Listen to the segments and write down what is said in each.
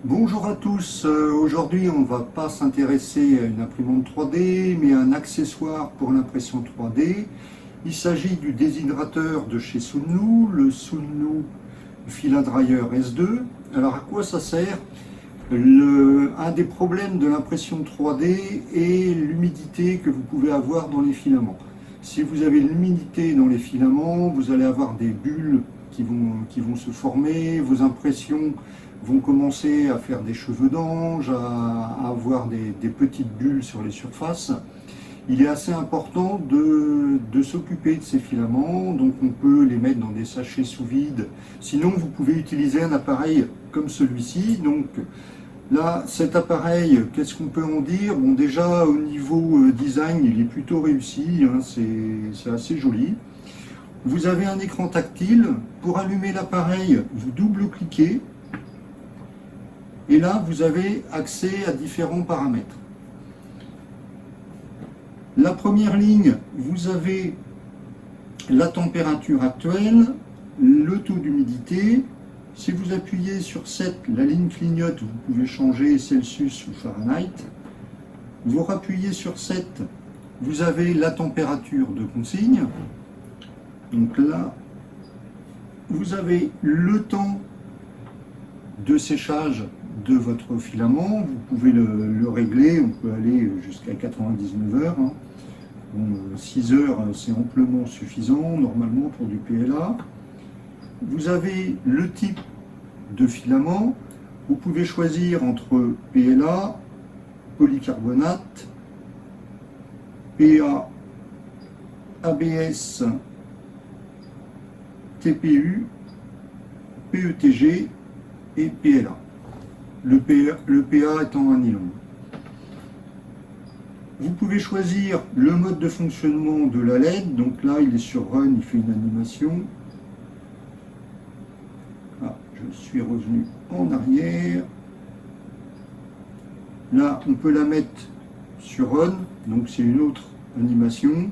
Bonjour à tous, aujourd'hui on ne va pas s'intéresser à une imprimante 3D mais à un accessoire pour l'impression 3D. Il s'agit du déshydrateur de chez Sunnu, le Sunnu Filadryer S2. Alors à quoi ça sert? Un des problèmes de l'impression 3D est l'humidité que vous pouvez avoir dans les filaments. Si vous avez l'humidité dans les filaments, vous allez avoir des bulles qui vont se former, vos impressions vont commencer à faire des cheveux d'ange, à avoir des petites bulles sur les surfaces. Il est assez important de s'occuper de ces filaments, donc on peut les mettre dans des sachets sous vide. Sinon, vous pouvez utiliser un appareil comme celui-ci. Donc là, cet appareil, qu'est-ce qu'on peut en dire? Bon, déjà au niveau design, il est plutôt réussi, hein, c'est assez joli. Vous avez un écran tactile. Pour allumer l'appareil, vous double-cliquez. Et là, vous avez accès à différents paramètres. La première ligne, vous avez la température actuelle, le taux d'humidité. Si vous appuyez sur 7, la ligne clignote, vous pouvez changer Celsius ou Fahrenheit. Vous rappuyez sur 7, vous avez la température de consigne. Donc là, vous avez le temps de séchage de votre filament. Vous pouvez le régler, on peut aller jusqu'à 99 heures. Hein. Bon, 6 heures, c'est amplement suffisant normalement pour du PLA. Vous avez le type de filament. Vous pouvez choisir entre PLA, polycarbonate, PA, ABS, TPU, PETG et PLA. Le PA étant un nylon. Vous pouvez choisir le mode de fonctionnement de la LED. Donc là, il est sur Run, il fait une animation. Ah, je suis revenu en arrière. Là, on peut la mettre sur Run, donc c'est une autre animation.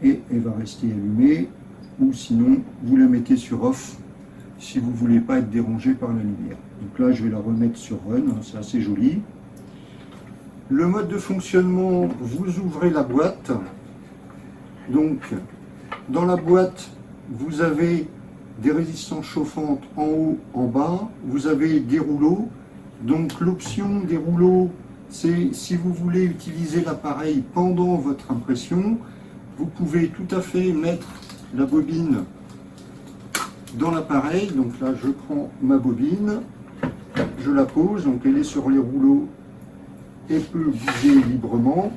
Et elle va rester allumée. Ou sinon, vous la mettez sur Off si vous ne voulez pas être dérangé par la lumière. Donc là, je vais la remettre sur Run, c'est assez joli. Le mode de fonctionnement, vous ouvrez la boîte. Donc, dans la boîte, vous avez des résistances chauffantes en haut, en bas. Vous avez des rouleaux. Donc, l'option des rouleaux, c'est si vous voulez utiliser l'appareil pendant votre impression, vous pouvez tout à fait mettre la bobine dans l'appareil. Donc là, je prends ma bobine, je la pose, donc elle est sur les rouleaux et peut bouger librement.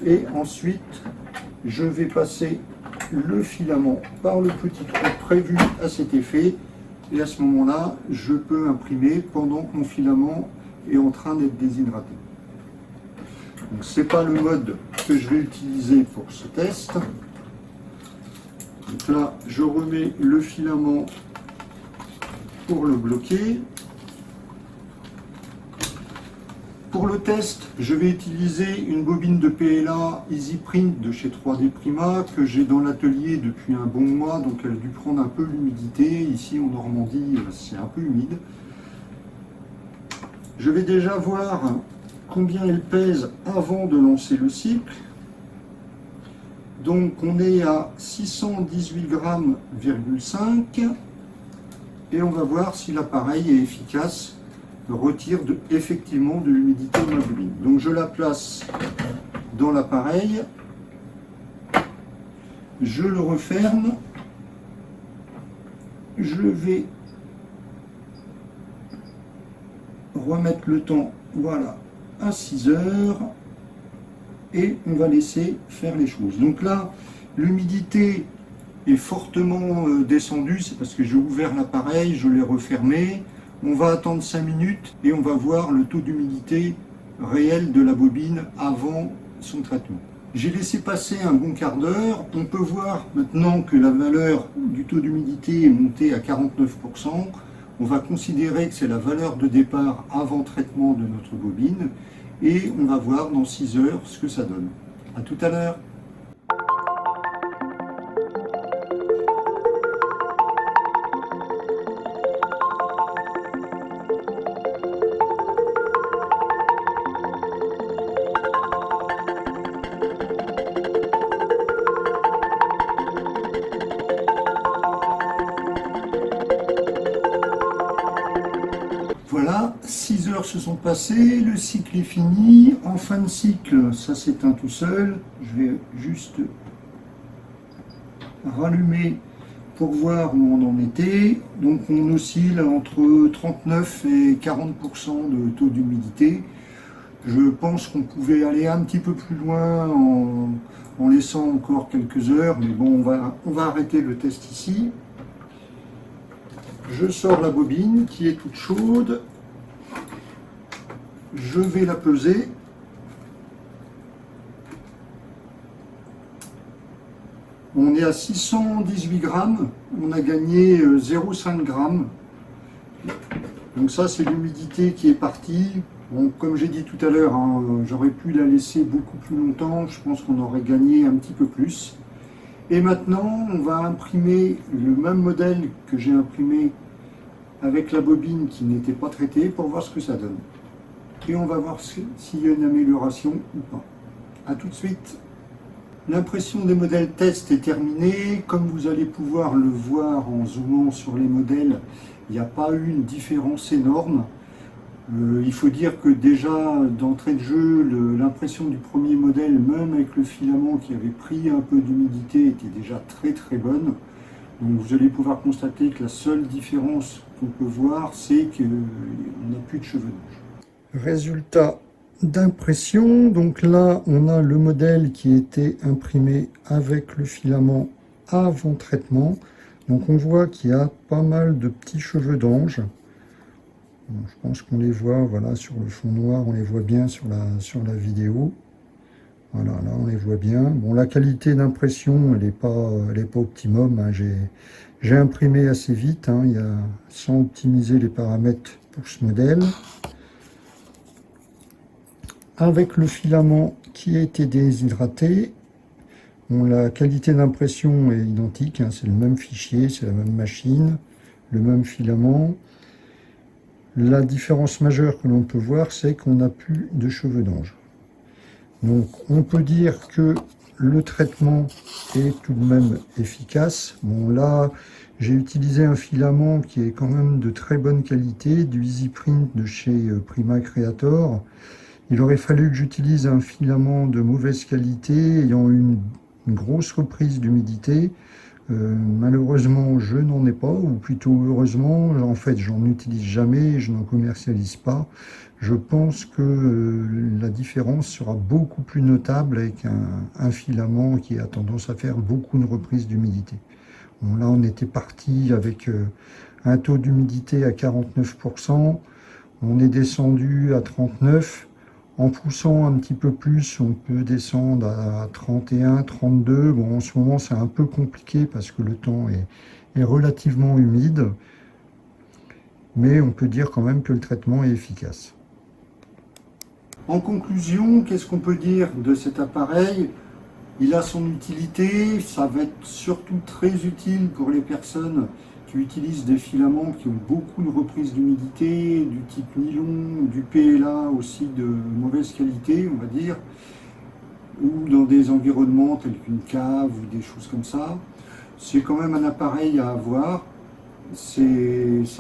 Et ensuite, je vais passer le filament par le petit trou prévu à cet effet. Et à ce moment-là, je peux imprimer pendant que mon filament est en train d'être déshydraté. Donc ce n'est pas le mode que je vais utiliser pour ce test. Donc là, je remets le filament pour le bloquer. Pour le test, je vais utiliser une bobine de PLA EasyPrint de chez 3D Prima que j'ai dans l'atelier depuis un bon mois, donc elle a dû prendre un peu l'humidité. Ici en Normandie, c'est un peu humide. Je vais déjà voir combien elle pèse avant de lancer le cycle. Donc on est à 618 grammes, et on va voir si l'appareil est efficace, retire effectivement de l'humidité de ma bobine. Donc je la place dans l'appareil, je le referme, je vais remettre le temps, voilà, à 6 heures. Et on va laisser faire les choses. Donc là, l'humidité est fortement descendue, c'est parce que j'ai ouvert l'appareil, je l'ai refermé. On va attendre 5 minutes et on va voir le taux d'humidité réel de la bobine avant son traitement. J'ai laissé passer un bon quart d'heure. On peut voir maintenant que la valeur du taux d'humidité est montée à 49%. On va considérer que c'est la valeur de départ avant traitement de notre bobine. Et on va voir dans 6 heures ce que ça donne. À tout à l'heure. 6 heures se sont passées, le cycle est fini. En fin de cycle, ça s'éteint tout seul. Je vais juste rallumer pour voir où on en était. Donc on oscille entre 39 et 40% de taux d'humidité. Je pense qu'on pouvait aller un petit peu plus loin en laissant encore quelques heures, mais bon, on va arrêter le test ici. Je sors la bobine qui est toute chaude. Je vais la peser. On est à 618 grammes, on a gagné 0,5 grammes. Donc ça, c'est l'humidité qui est partie. Bon, comme j'ai dit tout à l'heure, hein, j'aurais pu la laisser beaucoup plus longtemps. Je pense qu'on aurait gagné un petit peu plus. Et maintenant, on va imprimer le même modèle que j'ai imprimé avec la bobine qui n'était pas traitée pour voir ce que ça donne. Et on va voir s'il y a une amélioration ou pas. A tout de suite. L'impression des modèles test est terminée. Comme vous allez pouvoir le voir en zoomant sur les modèles, il n'y a pas eu une différence énorme. Il faut dire que déjà d'entrée de jeu, l'impression du premier modèle, même avec le filament qui avait pris un peu d'humidité, était déjà très très bonne. Donc vous allez pouvoir constater que la seule différence qu'on peut voir, c'est qu'on n'a plus de cheveux d'ange. Résultat d'impression, donc là on a le modèle qui était imprimé avec le filament avant traitement. Donc on voit qu'il y a pas mal de petits cheveux d'ange. Bon, je pense qu'on les voit, voilà, sur le fond noir, on les voit bien sur la vidéo. Voilà, là on les voit bien. Bon, la qualité d'impression, elle n'est pas optimum, hein. J'ai imprimé assez vite, hein, sans optimiser les paramètres pour ce modèle. Avec le filament qui a été déshydraté, bon, la qualité d'impression est identique, hein, c'est le même fichier, c'est la même machine, le même filament. La différence majeure que l'on peut voir, c'est qu'on n'a plus de cheveux d'ange. Donc on peut dire que le traitement est tout de même efficace. Bon là, j'ai utilisé un filament qui est quand même de très bonne qualité, du EasyPrint de chez Prima Creator. Il aurait fallu que j'utilise un filament de mauvaise qualité, ayant une grosse reprise d'humidité. Malheureusement, je n'en ai pas, ou plutôt heureusement, en fait, j'en utilise jamais, je n'en commercialise pas. Je pense que la différence sera beaucoup plus notable avec un filament qui a tendance à faire beaucoup de reprises d'humidité. Bon, là, on était parti avec un taux d'humidité à 49%, on est descendu à 39%. En poussant un petit peu plus, on peut descendre à 31, 32. Bon, en ce moment, c'est un peu compliqué parce que le temps est relativement humide. Mais on peut dire quand même que le traitement est efficace. En conclusion, qu'est-ce qu'on peut dire de cet appareil? Il a son utilité, ça va être surtout très utile pour les personnes qui utilisent des filaments qui ont beaucoup de reprises d'humidité, du type nylon, du PLA aussi de mauvaise qualité, on va dire, ou dans des environnements tels qu'une cave ou des choses comme ça. C'est quand même un appareil à avoir, ça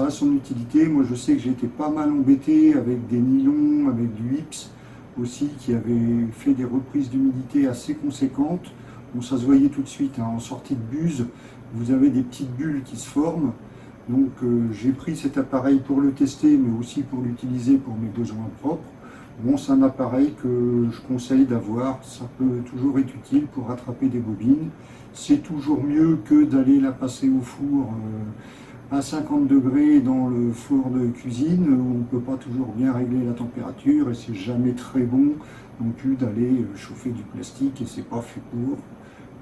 a son utilité. Moi je sais que j'ai été pas mal embêté avec des nylons, avec du Ips aussi, qui avait fait des reprises d'humidité assez conséquentes. Bon, ça se voyait tout de suite, hein, en sortie de buse, vous avez des petites bulles qui se forment. Donc j'ai pris cet appareil pour le tester, mais aussi pour l'utiliser pour mes besoins propres. Bon, c'est un appareil que je conseille d'avoir, ça peut toujours être utile pour rattraper des bobines. C'est toujours mieux que d'aller la passer au four à 50 degrés dans le four de cuisine, où on ne peut pas toujours bien régler la température, et c'est jamais très bon non plus d'aller chauffer du plastique, et c'est pas fait pour.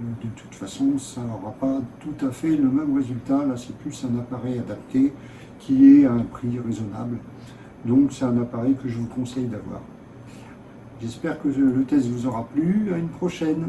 De toute façon, ça n'aura pas tout à fait le même résultat. Là, c'est plus un appareil adapté qui est à un prix raisonnable. Donc, c'est un appareil que je vous conseille d'avoir. J'espère que le test vous aura plu. À une prochaine.